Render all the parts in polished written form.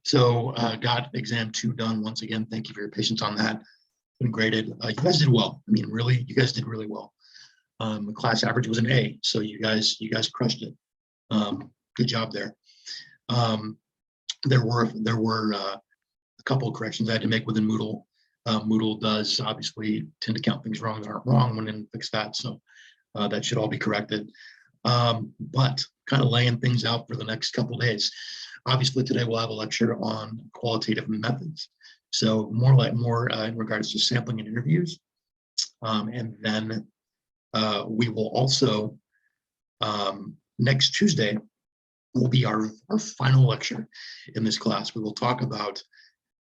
So got exam 2 done once again. Thank you for your patience on that. Been graded. You guys did well. I mean, really, you guys did really well. The class average was an A, so you guys crushed it. Good job there. There were a couple of corrections I had to make within Moodle. Moodle does obviously tend to count things wrong that aren't wrong when it fix that, so that should all be corrected. But kind of laying things out for the next couple of days. Obviously, today we'll have a lecture on qualitative methods. So more in regards to sampling and interviews. And then we will also, next Tuesday, will be our final lecture in this class. We will talk about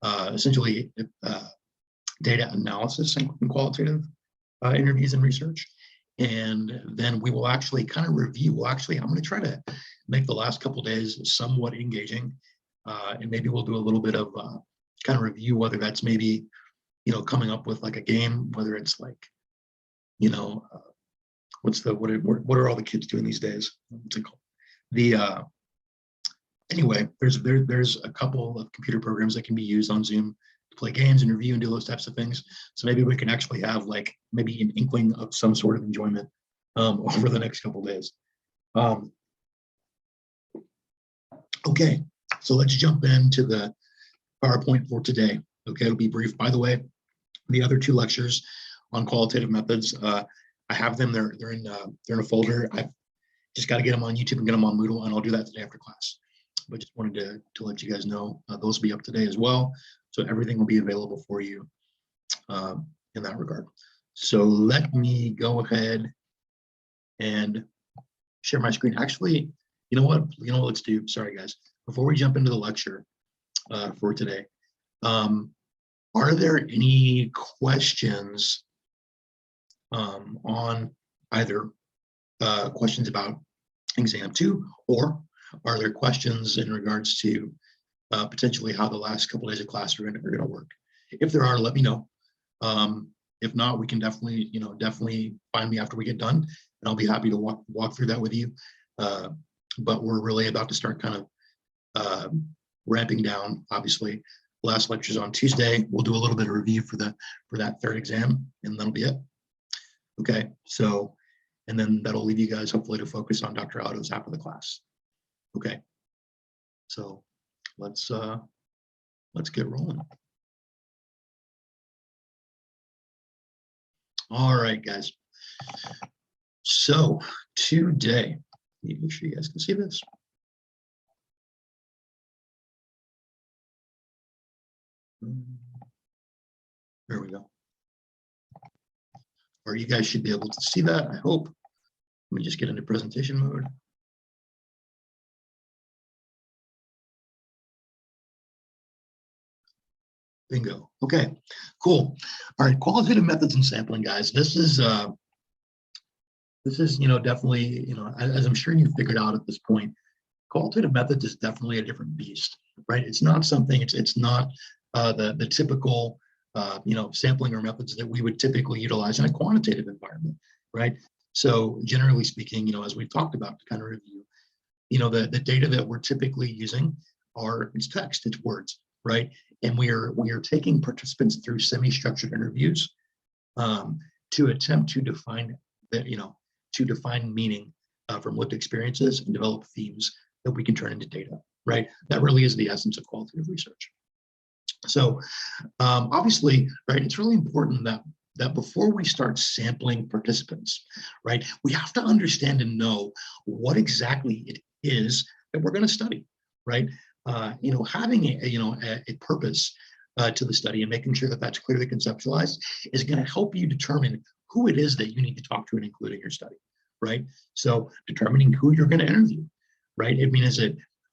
essentially data analysis and qualitative interviews and research. And then we will actually kind of review. I'm going to try to make the last couple of days somewhat engaging. And maybe we'll do a little bit of kind of review, whether that's maybe, coming up with like a game, whether it's like, what are all the kids doing these days? What's it called? Anyway, there's a couple of computer programs that can be used on Zoom to play games and review and do those types of things. So maybe we can actually have like maybe an inkling of some sort of enjoyment over the next couple of days. Okay, so let's jump into the PowerPoint for today. Okay, it'll be brief. By the way, the other 2 lectures on qualitative methods, I have them. They're in a folder. I've just got to get them on YouTube and get them on Moodle, and I'll do that today after class. But just wanted to let you guys know those will be up today as well. So everything will be available for you in that regard. So let me go ahead and share my screen. Actually, you know what let's do. Sorry, guys. Before we jump into the lecture for today, are there any questions on either questions about exam 2, or are there questions in regards to potentially how the last couple of days of class are going to work? If there are, let me know. If not, we can definitely find me after we get done, and I'll be happy to walk through that with you. But we're really about to start kind of ramping down. Obviously, last lecture's on Tuesday. We'll do a little bit of review for that 3rd exam, and that'll be it. Okay, so, and then that'll leave you guys hopefully to focus on Dr. Otto's after the class. Okay, so let's get rolling. All right, guys. So today, make sure you guys can see this. There we go. Or you guys should be able to see that, I hope. Let me just get into presentation mode. Bingo. Okay, cool. All right, qualitative methods and sampling, guys. This is definitely, as I'm sure you figured out at this point, qualitative methods is definitely a different beast, right? It's not something. It's not the typical sampling or methods that we would typically utilize in a quantitative environment, right? So generally speaking, as we've talked about to kind of review, the data that we're typically using it's text, it's words, right? And we are taking participants through semi-structured interviews to attempt to define meaning from lived experiences and develop themes that we can turn into data, right? That really is the essence of qualitative research. So obviously, right, it's really important that before we start sampling participants, right, we have to understand and know what exactly it is that we're going to study, right? Having a purpose to the study and making sure that that's clearly conceptualized is going to help you determine who it is that you need to talk to and include in your study, right? So determining who you're going to interview, right? I mean,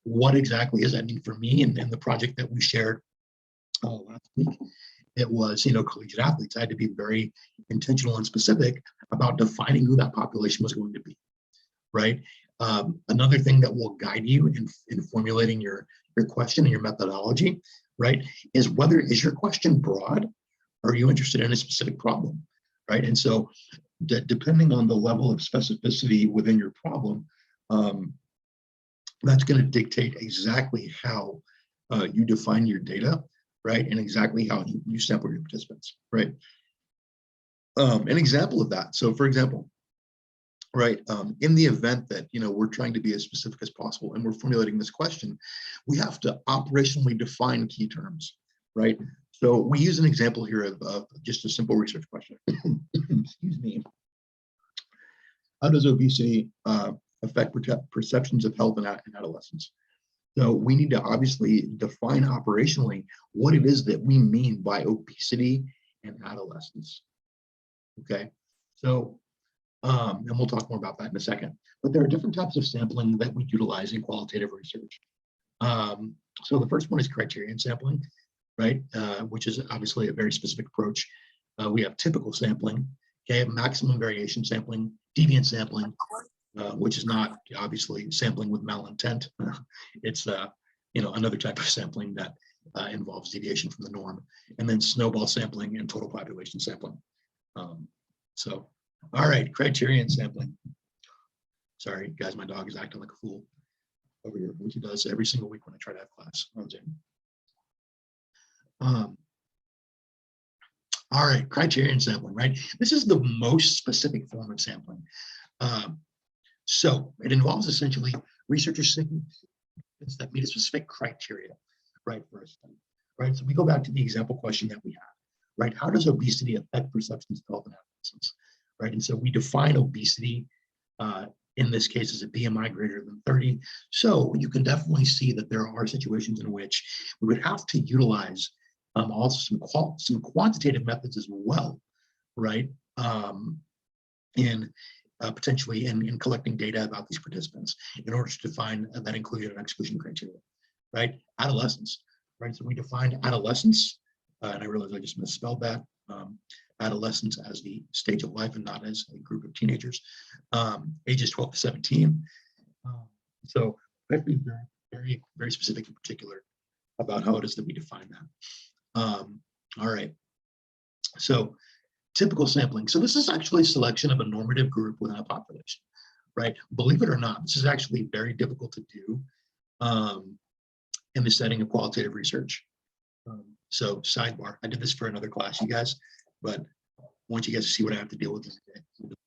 what exactly is that? I mean, for me and the project that we shared last week, it was, collegiate athletes. I had to be very intentional and specific about defining who that population was going to be, right? Another thing that will guide you in formulating your question and your methodology, right, is your question broad, or are you interested in a specific problem, right? And so depending on the level of specificity within your problem, that's going to dictate exactly how you define your data, right, and exactly how you sample your participants, right? An example of that. So, for example, right, in the event that we're trying to be as specific as possible and we're formulating this question, we have to operationally define key terms, right? So we use an example here of just a simple research question. Excuse me. How does obesity affect perceptions of health in adolescence? So we need to obviously define operationally what it is that we mean by obesity in adolescence. Okay, so and we'll talk more about that in a second. But there are different types of sampling that we utilize in qualitative research. So the first one is criterion sampling, right? Which is obviously a very specific approach. We have typical sampling, okay, maximum variation sampling, deviant sampling, which is not obviously sampling with malintent. It's another type of sampling that involves deviation from the norm, and then snowball sampling and total population sampling. All right, criterion sampling. Sorry, guys, my dog is acting like a fool over here, which he does every single week when I try to have class on Zoom. All right, criterion sampling, right? This is the most specific form of sampling. So it involves essentially researchers seeking that meet a specific criteria, right, for a study, right? So we go back to the example question that we have, right? How does obesity affect perceptions of health in adolescents, right? And so we define obesity, in this case, as a BMI greater than 30. So you can definitely see that there are situations in which we would have to utilize also some quantitative methods as well, right? Potentially in collecting data about these participants in order to define that inclusion and exclusion criteria, right? Adolescence, right? So we defined adolescence, and I realize I just misspelled that. Adolescence as the stage of life and not as a group of teenagers, ages 12 to 17. So I have to be very, very specific and particular about how it is that we define that. All right. So typical sampling. So this is actually a selection of a normative group within a population, right? Believe it or not, this is actually very difficult to do in the setting of qualitative research. So sidebar, I did this for another class, you guys, but I want you guys to see what I have to deal with today.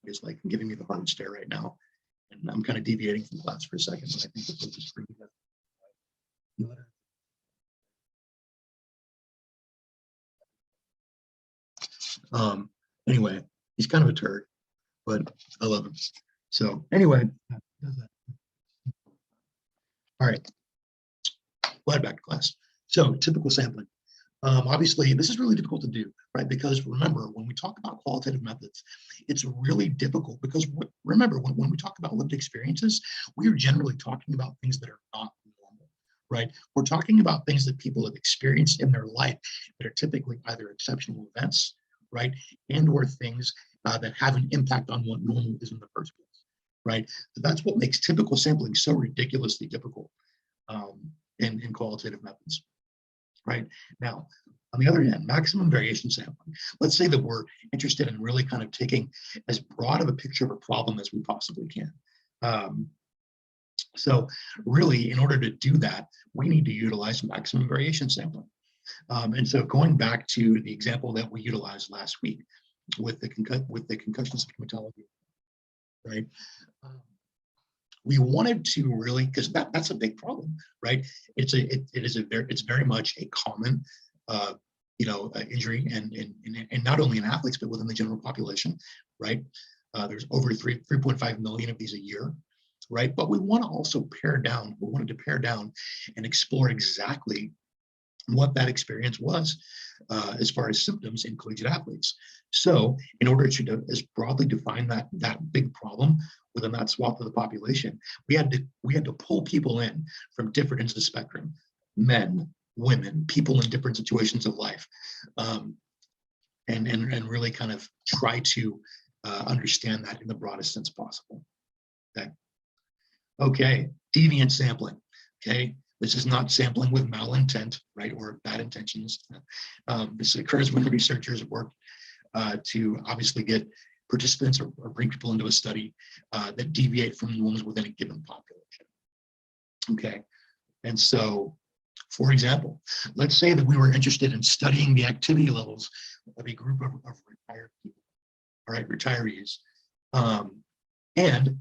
It's like giving me the hard stare right now. And I'm kind of deviating from class for a second, but I think this will just bring you guys. Anyway, he's kind of a turd, but I love him. So anyway, all right, we'll head back to class. So typical sampling. Obviously, this is really difficult to do, right? Because remember, when we talk about qualitative methods, it's really difficult because remember, when we talk about lived experiences, we are generally talking about things that are not normal, right? We're talking about things that people have experienced in their life that are typically either exceptional events, right? And or things that have an impact on what normal is in the first place, right? So that's what makes typical sampling so ridiculously difficult in qualitative methods. Right now, on the other hand, maximum variation sampling. Let's say that we're interested in really kind of taking as broad of a picture of a problem as we possibly can. So really, in order to do that, we need to utilize maximum variation sampling. And so going back to the example that we utilized last week with the concussion symptomatology, right? We wanted to really, because that's a big problem, right? It's very much a common injury and not only in athletes but within the general population, right? There's over 3.5 million of these a year, right? But we want to also wanted to pare down and explore exactly what that experience was as far as symptoms in collegiate athletes. So in order to as broadly define that big problem within that swath of the population, we had to pull people in from different ends of the spectrum, men, women, people in different situations of life, and really kind of try to understand that in the broadest sense possible. Okay, deviant sampling. Okay, this is not sampling with malintent, right, or bad intentions. This occurs when researchers work to obviously get participants or bring people into a study that deviate from norms within a given population. Okay, and so For example, let's say that we were interested in studying the activity levels of a group of retired people, all right, retirees. And